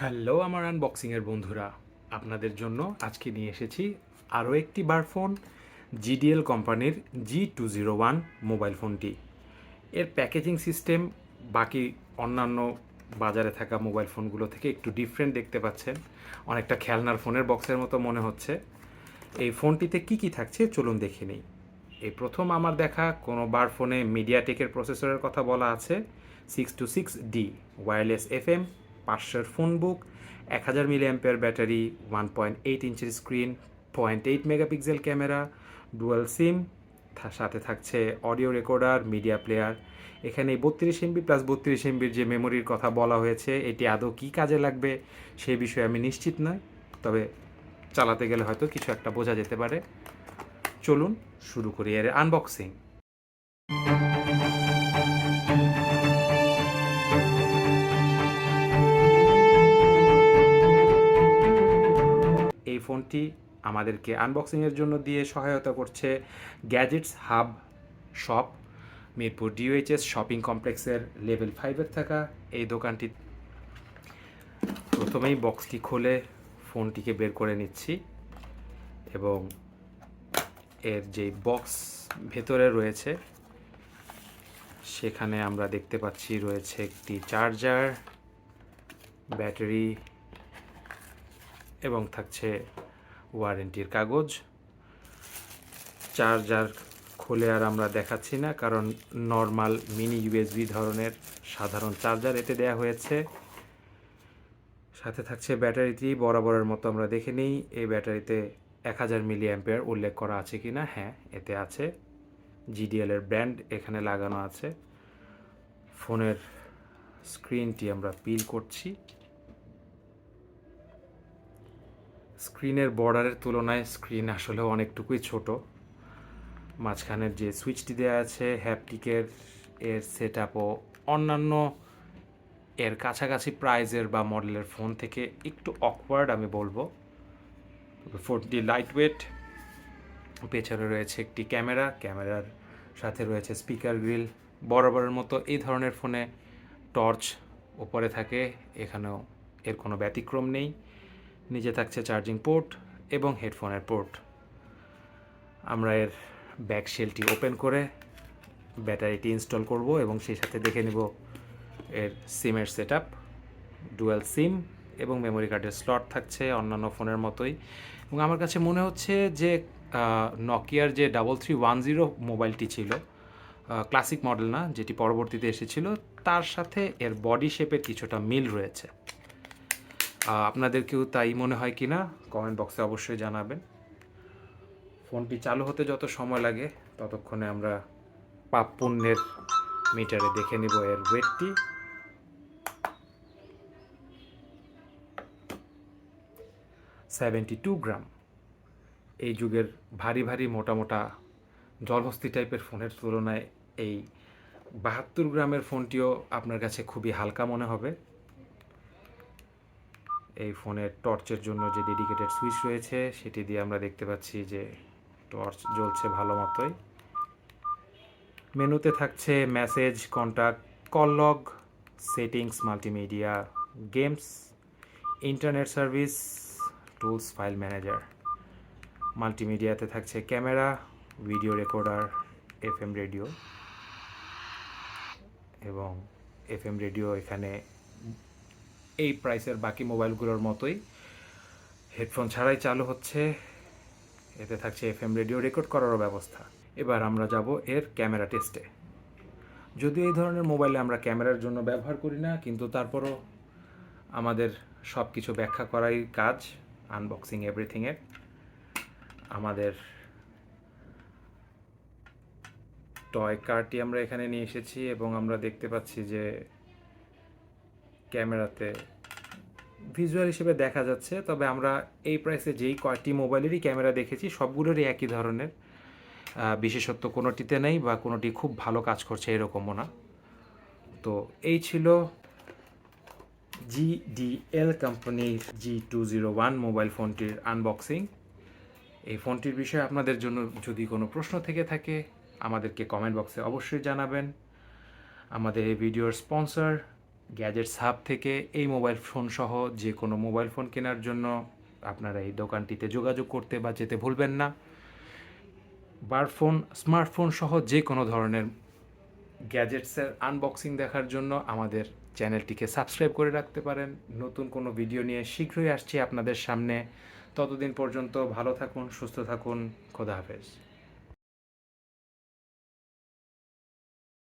Hello আমার আনবক্সিংয়ের বন্ধুরা, আপনাদের জন্য আজকে নিয়ে এসেছি আরও একটি বার ফোন জিডিএল কোম্পানির G201 মোবাইল ফোনটি। এর প্যাকেজিং সিস্টেম বাকি অন্যান্য বাজারে থাকা মোবাইল ফোনগুলো থেকে একটু ডিফারেন্ট দেখতে পাচ্ছেন, অনেকটা খেলনার ফোনের বক্সের মতো মনে হচ্ছে। এই ফোনটিতে কি কি থাকছে চলুন দেখে নিই। এই প্রথম আমার দেখা কোনো বার ফোনে মিডিয়াটেকের প্রসেসরের কথা বলা আছে, 626D wireless FM, 500 phone book, 1000 mAh battery, 1.8 ইঞ্চের screen, 0.8 megapixel camera, dual SIM, সাথে থাকছে অডিও রেকর্ডার, মিডিয়া প্লেয়ার। এখানে 32 MB প্লাস 32 MBর যে মেমোরির কথা বলা হয়েছে, এটি আদৌ কী কাজে লাগবে সে বিষয়ে আমি নিশ্চিত নয়, তবে চালাতে গেলে হয়তো কিছু একটা বোঝা যেতে পারে। চলুন শুরু করি এর আনবক্সিং। এই ফোনটি আমাদেরকে আনবক্সিংয়ের জন্য দিয়ে সহায়তা করছে gadgets hub shop, Mirpur DOHS shopping কমপ্লেক্সের লেভেল 5-এর থাকা এই দোকানটি। প্রথমেই বক্সটি খুলে ফোনটিকে বের করে নিচ্ছি এবং এর যে বক্স ভেতরে রয়েছে সেখানে আমরা দেখতে পাচ্ছি রয়েছে একটি চার্জার, ব্যাটারি এবং থাকছে ওয়ারেন্টির কাগজ। চার্জার খুলে আর আমরা দেখাচ্ছি না, কারণ নর্মাল মিনি USB ধরনের সাধারণ চার্জার এতে দেয়া হয়েছে। সাথে থাকছে ব্যাটারিটি বরাবরের মতো আমরা দেখে নিই এই ব্যাটারিতে 1000 mAh উল্লেখ করা আছে কিনা। হ্যাঁ, এতে আছে। GDL এর ব্র্যান্ড এখানে লাগানো আছে। ফোনের স্ক্রিনটি আমরা পিল করছি। স্ক্রিনের বর্ডারের তুলনায় স্ক্রিন আসলে অনেকটুকুই ছোট। মাঝখানের যে সুইচটি দেওয়া আছে হ্যাপটিকের, এর সেটআপও অন্যান্য এর কাছাকাছি প্রাইজের বা মডেলের ফোন থেকে একটু অকওয়ার্ড আমি বলবো। ফোনটি লাইট ওয়েট। পেছনে রয়েছে একটি ক্যামেরার সাথে রয়েছে স্পিকার গ্রিল। বরাবরের মতো এই ধরনের ফোনে টর্চ ওপরে থাকে, এখানেও এর কোনো ব্যতিক্রম নেই। নিচে থাকছে চার্জিং পোর্ট এবং হেডফোনের পোর্ট। আমরা এর ব্যাক শেলটি ওপেন করে ব্যাটারিটি ইনস্টল করব এবং সেই সাথে দেখে নিব এর সিমের সেটআপ। ডুয়াল সিম এবং মেমোরি কার্ডের স্লট থাকছে অন্যান্য ফোনের মতোই। এবং আমার কাছে মনে হচ্ছে যে নকিয়ার যে 3310 মোবাইলটি ছিল, ক্লাসিক মডেল না, যেটি পরবর্তীতে এসেছিল, তার সাথে এর বডি শেপের কিছুটা মিল রয়েছে। আপনাদেরকেও তাই মনে হয় কি না কমেন্ট বক্সে অবশ্যই জানাবেন। ফোনটি চালু হতে যত সময় লাগে ততক্ষণে আমরা পাপ পুণ্যের মিটারে দেখে নিব এর ওয়েটটি। $72 গ্রাম। এই যুগের ভারী ভারী মোটা মোটা জলহস্তি টাইপের ফোনের তুলনায় এই 72 গ্রামের ফোনটিও আপনার কাছে খুবই হালকা মনে হবে। এই ফোনের টর্চের জন্য যে ডেডিকেটেড সুইচ রয়েছে সেটি দিয়ে আমরা দেখতে পাচ্ছি যে টর্চ জ্বলছে ভালো মতোই। মেনুতে থাকছে message, contact, call log, settings, multimedia, games, internet service, tools, file manager. মাল্টিমিডিয়াতে থাকছে camera, video recorder, FM radio এবং FM রেডিও এখানে এই প্রাইসের বাকি মোবাইলগুলোর মতোই হেডফোন ছাড়াই চালু হচ্ছে। এতে থাকছে FM রেডিও রেকর্ড করারও ব্যবস্থা। এবার আমরা যাব এর ক্যামেরা টেস্টে। যদিও এই ধরনের মোবাইলে আমরা ক্যামেরার জন্য ব্যবহার করি না, কিন্তু তারপরও আমাদের সব কিছু ব্যাখ্যা করাই কাজ আনবক্সিং এভরিথিংয়ের। আমাদের টয় কারটি আমরা এখানে নিয়ে এসেছি এবং আমরা দেখতে পাচ্ছি যে ক্যামেরাতে ভিজুয়াল হিসেবে দেখা যাচ্ছে, তবে আমরা এই প্রাইসে যেই কয়টি মোবাইলেরই ক্যামেরা দেখেছি সবগুলোরই একই ধরনের, বিশেষত্ব কোনোটিতে নেই বা কোনোটি খুব ভালো কাজ করছে এরকমও না। তো এই ছিল GDL কোম্পানির G201 মোবাইল ফোনটির আনবক্সিং। এই ফোনটির বিষয়ে আপনাদের জন্য যদি কোনো প্রশ্ন থেকে থাকে আমাদেরকে কমেন্ট বক্সে অবশ্যই জানাবেন। আমাদের এই ভিডিওর স্পন্সর গ্যাজেটস হাব থেকে এই মোবাইল ফোন সহ যে কোনো মোবাইল ফোন কেনার জন্য আপনারা এই দোকানটিতে যোগাযোগ করতে বা যেতে ভুলবেন না। স্মার্টফোন সহ যে কোনো ধরনের গ্যাজেটসের আনবক্সিং দেখার জন্য আমাদের চ্যানেলটিকে সাবস্ক্রাইব করে রাখতে পারেন। নতুন কোনো ভিডিও নিয়ে শীঘ্রই আসছি আপনাদের সামনে। ততদিন পর্যন্ত ভালো থাকুন, সুস্থ থাকুন। খোদা হাফেজ।